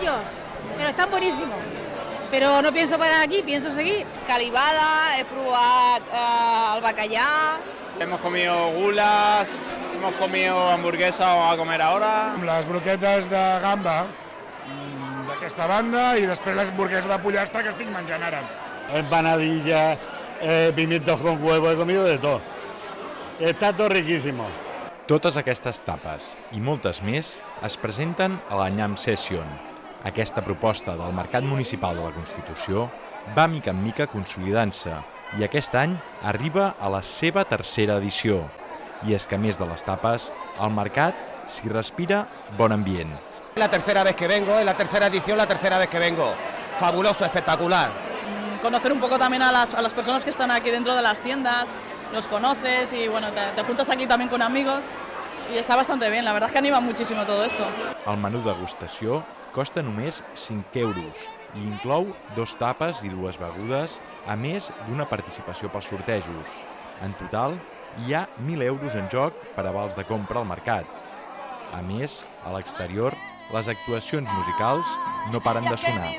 pollos, pero están buenísimos. Pero no pienso parar aquí, pienso seguir. Escalivada, he provat el bacallà. Hemos comido gulas, hemos comido hamburguesa, vamos a comer ahora. Les broquetes de gamba d'aquesta banda i després les hamburgueses de pollastre que estic menjant ara. Empanadillas, pimientos con huevo, he comido de todo. Está todo riquísimo. Totes aquestes tapes i moltes més es presenten a la Nyam Session. Aquesta proposta del Mercat Municipal de la Constitució va mica en mica consolidant-se i aquest any arriba a la seva tercera edició. I és que, a més de les tapes, al mercat s'hi respira bon ambient. La tercera vez que vengo, es la tercera edición, la tercera vez que vengo. Fabuloso, espectacular. Conocer un poco también a las personas que están aquí dentro de las tiendas, los conoces y bueno, te juntas aquí también con amigos y está bastante bien, la verdad es que anima muchísimo todo esto. El menú degustació costa només 5 euros i inclou 2 tapes i 2 begudes, a més d'una participació pels sortejos. En total, hi ha 1.000 euros en joc per a vals de compra al mercat. A més, a l'exterior, les actuacions musicals no paren de sonar.